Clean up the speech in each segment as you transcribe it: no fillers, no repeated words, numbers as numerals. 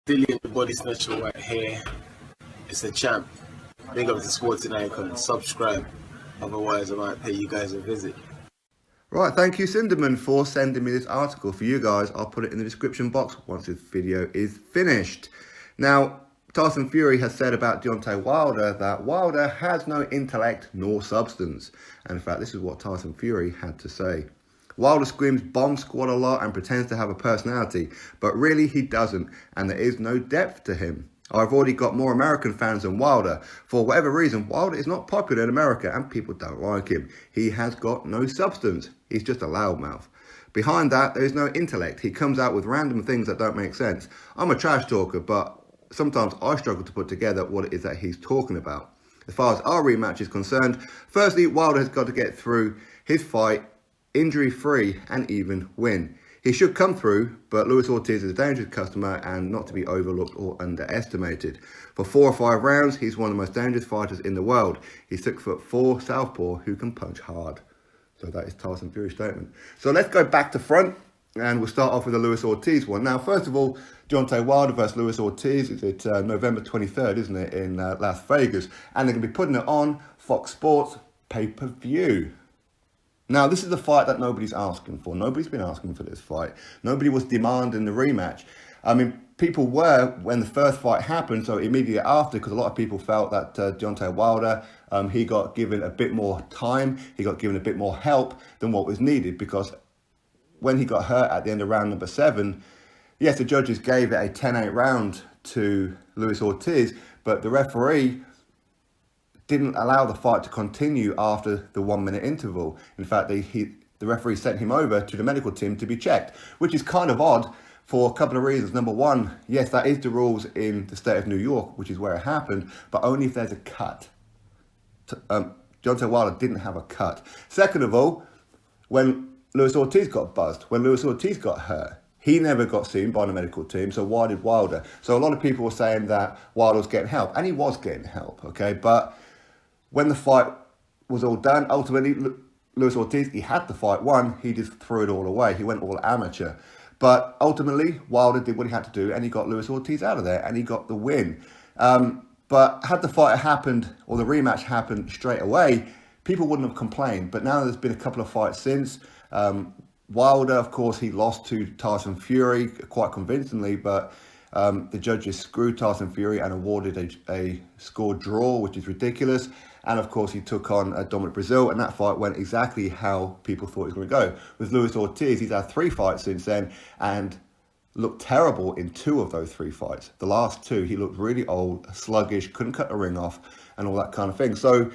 Dillian, the body snatcher right here. It's a champ. Big up to Sporting Icon. Subscribe. Otherwise, I might pay you guys a visit. Right, thank you Cinderman for sending me this article. For you guys, I'll put it in the description box once this video is finished. Now, Tyson Fury has said about Deontay Wilder that Wilder has no intellect nor substance. And in fact, this is what Tyson Fury had to say. Wilder screams bomb squad a lot and pretends to have a personality, but really he doesn't, and there is no depth to him. I've already got more American fans than Wilder. For whatever reason, Wilder is not popular in America and people don't like him. He has got no substance. He's just a loudmouth. Behind that, there is no intellect. He comes out with random things that don't make sense. I'm a trash talker, but sometimes I struggle to put together what it is that he's talking about. As far as our rematch is concerned, firstly, Wilder has got to get through his fight injury-free and even win. He should come through, but Luis Ortiz is a dangerous customer and not to be overlooked or underestimated. For 4 or 5 rounds, he's one of the most dangerous fighters in the world. He's 6'4" southpaw who can punch hard. So that is Tyson Fury's statement. So let's go back to front, and we'll start off with the Luis Ortiz one. Now, first of all, Deontay Wilder versus Luis Ortiz. It's November 23rd, isn't it, in Las Vegas? And they're going to be putting it on Fox Sports pay-per-view. Now, this is the fight that nobody's asking for. Nobody's been asking for this fight. Nobody was demanding the rematch. I mean, people were when the first fight happened, so immediately after, because a lot of people felt that Deontay Wilder, he got given a bit more time, he got given a bit more help than what was needed, because when he got hurt at the end of round number 7, yes, the judges gave it a 10-8 round to Luis Ortiz, but the referee didn't allow the fight to continue after the 1-minute interval. In fact, the referee sent him over to the medical team to be checked, which is kind of odd for a couple of reasons. Number one, yes, that is the rules in the state of New York, which is where it happened, but only if there's a cut. Deontay Wilder didn't have a cut. Second of all, when Luis Ortiz got buzzed, when Luis Ortiz got hurt, he never got seen by the medical team, so why did Wilder? So a lot of people were saying that Wilder was getting help, and he was getting help, okay? But when the fight was all done, ultimately, Luis Ortiz, he had the fight won. He just threw it all away. He went all amateur. But ultimately, Wilder did what he had to do, and he got Luis Ortiz out of there, and he got the win. But had the fight happened, or the rematch happened straight away, people wouldn't have complained. But now there's been a couple of fights since. Wilder, of course, he lost to Tyson Fury quite convincingly, but the judges screwed Tyson Fury and awarded a score draw, which is ridiculous. And of course, he took on Dominic Brazil, and that fight went exactly how people thought it was going to go. With Luis Ortiz, he's had 3 fights since then and looked terrible in 2 of those 3 fights. The last 2, he looked really old, sluggish, couldn't cut the ring off, and all that kind of thing. So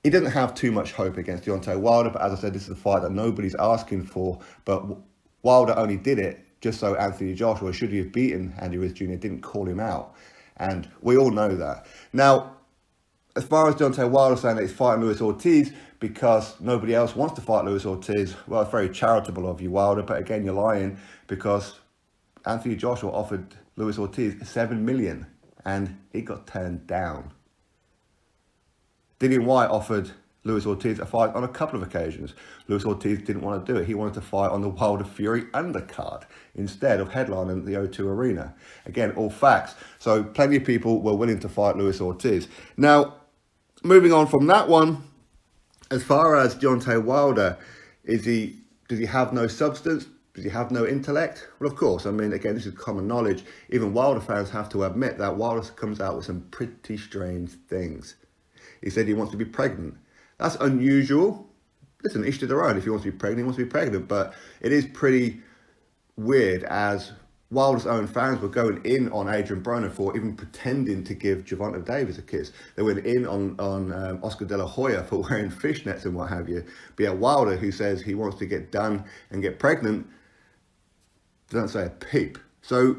he didn't have too much hope against Deontay Wilder, but as I said, this is a fight that nobody's asking for. But Wilder only did it just so Anthony Joshua, should he have beaten Andy Ruiz Jr., didn't call him out. And we all know that. Now, as far as Deontay Wilder saying that he's fighting Luis Ortiz because nobody else wants to fight Luis Ortiz, well, it's very charitable of you, Wilder, but again, you're lying, because Anthony Joshua offered Luis Ortiz $7 million and he got turned down. Dillian Whyte offered Luis Ortiz a fight on a couple of occasions. Luis Ortiz didn't want to do it. He wanted to fight on the Wilder Fury undercard instead of headlining the O2 Arena. Again, all facts. So plenty of people were willing to fight Luis Ortiz. Now, moving on from that one, as far as Deontay Wilder, does he have no substance? Does he have no intellect? Well, of course. I mean, again, this is common knowledge. Even Wilder fans have to admit that Wilder comes out with some pretty strange things. He said he wants to be pregnant. That's unusual. Listen, each to their own. If he wants to be pregnant, he wants to be pregnant. But it is pretty weird, as Wilder's own fans were going in on Adrian Broner for even pretending to give Gervonta Davis a kiss. They went in on Oscar De La Hoya for wearing fishnets and what have you. But yet Wilder, who says he wants to get done and get pregnant, doesn't say a peep. So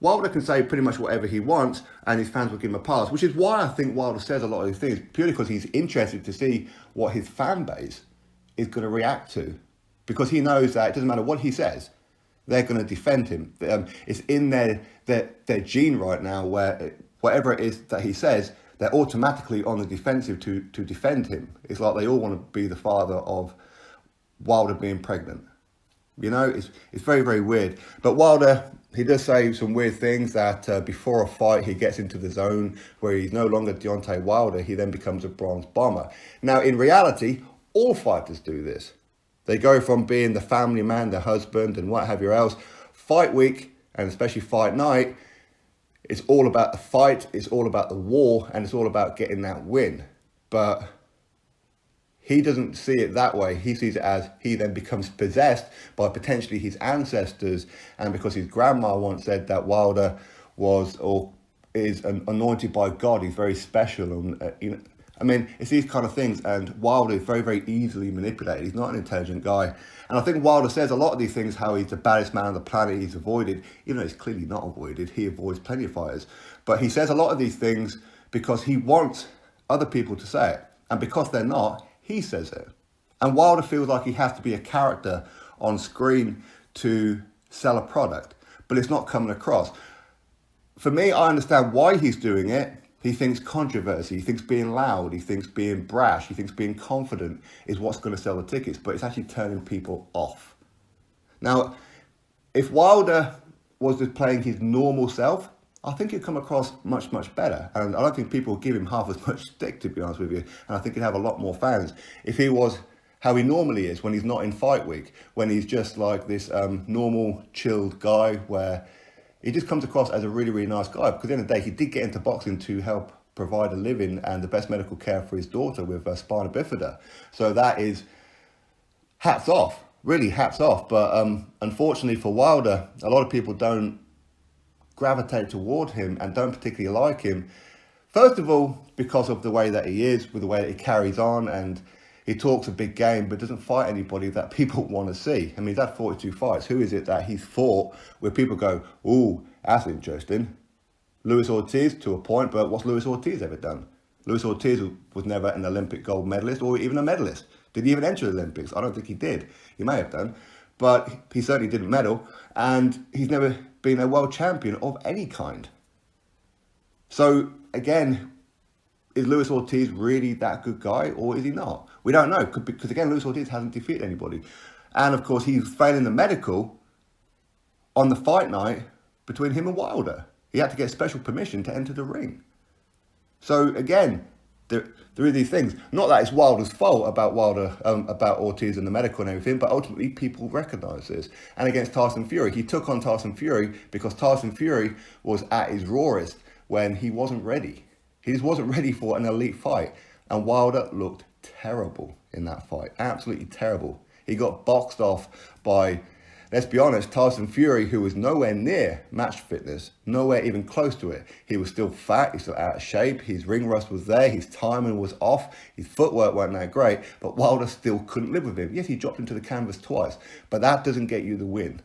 Wilder can say pretty much whatever he wants, and his fans will give him a pass, which is why I think Wilder says a lot of these things, purely because he's interested to see what his fan base is going to react to. Because he knows that it doesn't matter what he says, they're going to defend him. It's in their gene right now where whatever it is that he says, they're automatically on the defensive to defend him. It's like they all want to be the father of Wilder being pregnant. You know, it's very, very weird. But Wilder, he does say some weird things that before a fight, he gets into the zone where he's no longer Deontay Wilder. He then becomes a bronze bomber. Now, in reality, all fighters do this. They go from being the family man, the husband, and what have you else. Fight week, and especially fight night, it's all about the fight, it's all about the war, and it's all about getting that win. But he doesn't see it that way. He sees it as he then becomes possessed by potentially his ancestors, and because his grandma once said that Wilder was or is anointed by God, he's very special. And you know, I mean, it's these kind of things, and Wilder is very, very easily manipulated. He's not an intelligent guy. And I think Wilder says a lot of these things, how he's the baddest man on the planet, he's avoided, even though he's clearly not avoided, he avoids plenty of fighters. But he says a lot of these things because he wants other people to say it. And because they're not, he says it. And Wilder feels like he has to be a character on screen to sell a product, but it's not coming across. For me, I understand why he's doing it. He thinks controversy, he thinks being loud, he thinks being brash, he thinks being confident is what's going to sell the tickets, but it's actually turning people off. Now, if Wilder was just playing his normal self, I think he'd come across much, much better. And I don't think people would give him half as much stick, to be honest with you. And I think he'd have a lot more fans if he was how he normally is when he's not in fight week, when he's just like this normal, chilled guy where he just comes across as a really, really nice guy. Because at the end of the day, he did get into boxing to help provide a living and the best medical care for his daughter with spina bifida. So that is hats off, really hats off. But unfortunately for Wilder, a lot of people don't gravitate toward him and don't particularly like him. First of all, because of the way that he is, with the way that he carries on, and he talks a big game but doesn't fight anybody that people want to see. I mean, he's had 42 fights. Who is it that he's fought where people go, ooh, that's interesting? Luis Ortiz to a point, but what's Luis Ortiz ever done? Luis Ortiz was never an Olympic gold medalist or even a medalist. Did he even enter the Olympics? I don't think he did. He may have done, but he certainly didn't medal, and he's never been a world champion of any kind. So again, is Luis Ortiz really that good guy, or is he not? We don't know, because again, Luis Ortiz hasn't defeated anybody. And of course, he's failing the medical on the fight night between him and Wilder. He had to get special permission to enter the ring. So again, there are these things. Not that it's Wilder's fault about about Ortiz and the medical and everything, but ultimately people recognise this. And against Tyson Fury, he took on Tyson Fury because Tyson Fury was at his rawest when he wasn't ready. He just wasn't ready for an elite fight. And Wilder looked terrible in that fight. Absolutely terrible. He got boxed off by, let's be honest, Tyson Fury, who was nowhere near match fitness, nowhere even close to it. He was still fat, he's still out of shape, his ring rust was there, his timing was off, his footwork wasn't that great, but Wilder still couldn't live with him. Yes, he dropped into the canvas twice, but that doesn't get you the win.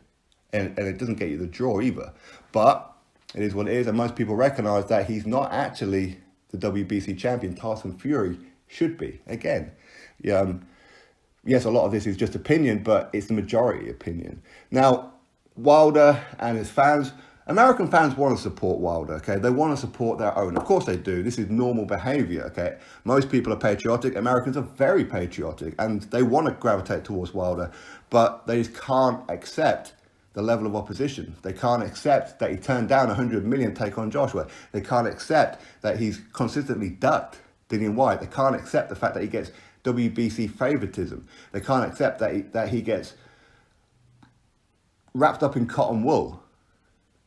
And it doesn't get you the draw either. But it is what it is, and most people recognise that he's not actually the WBC champion. Tyson Fury should be. Again, yes, a lot of this is just opinion, but it's the majority opinion. Now, Wilder and his fans, American fans want to support Wilder, okay? They want to support their own. Of course they do. This is normal behavior, okay? Most people are patriotic. Americans are very patriotic, and they want to gravitate towards Wilder, but they just can't accept the level of opposition. They can't accept that he turned down 100 million to take on Joshua. They can't accept that he's consistently ducked Dillian White. They can't accept the fact that he gets WBC favoritism. They can't accept that he gets wrapped up in cotton wool.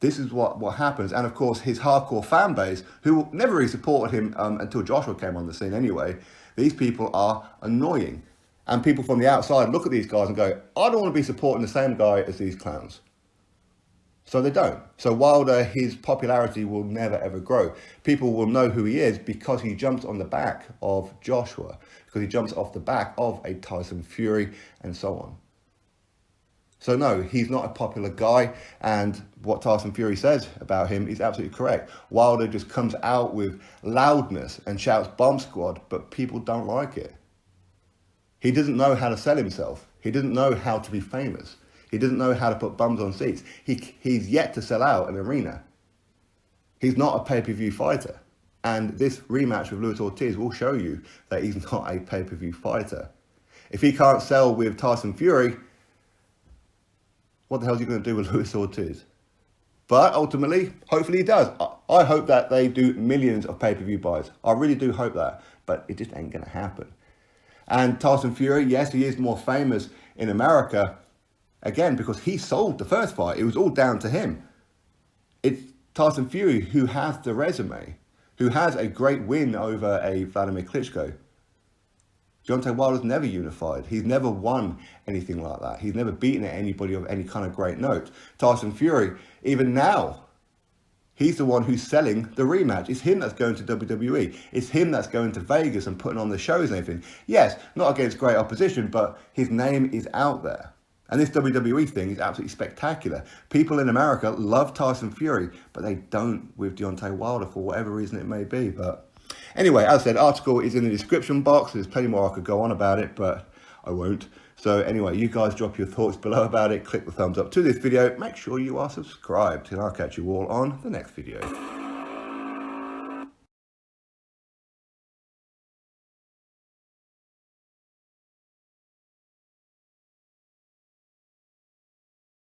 This is what happens. And of course, his hardcore fan base, who never really supported him until Joshua came on the scene anyway, these people are annoying. And people from the outside look at these guys and go, I don't want to be supporting the same guy as these clowns. So they don't. So Wilder, his popularity will never ever grow. People will know who he is because he jumps on the back of Joshua, because he jumps off the back of a Tyson Fury and so on. So no, he's not a popular guy, and what Tyson Fury says about him is absolutely correct. Wilder just comes out with loudness and shouts bomb squad, but people don't like it. He doesn't know how to sell himself. He doesn't know how to be famous. He doesn't know how to put bums on seats. He's yet to sell out an arena. He's not a pay-per-view fighter. And this rematch with Luis Ortiz will show you that he's not a pay-per-view fighter. If he can't sell with Tyson Fury, what the hell is he going to do with Luis Ortiz? But ultimately, hopefully he does. I hope that they do millions of pay-per-view buys. I really do hope that. But it just ain't going to happen. And Tyson Fury, yes, he is more famous in America, again, because he sold the first fight. It was all down to him. It's Tyson Fury who has the resume, who has a great win over a Vladimir Klitschko. Deontay Wilder's never unified. He's never won anything like that. He's never beaten anybody of any kind of great note. Tyson Fury, even now, he's the one who's selling the rematch. It's him that's going to WWE. It's him that's going to Vegas and putting on the shows and everything. Yes, not against great opposition, but his name is out there. And this WWE thing is absolutely spectacular. People in America love Tyson Fury, but they don't with Deontay Wilder for whatever reason it may be. But anyway, as I said, article is in the description box. There's plenty more I could go on about it, but I won't. So anyway, you guys drop your thoughts below about it. Click the thumbs up to this video. Make sure you are subscribed, and I'll catch you all on the next video.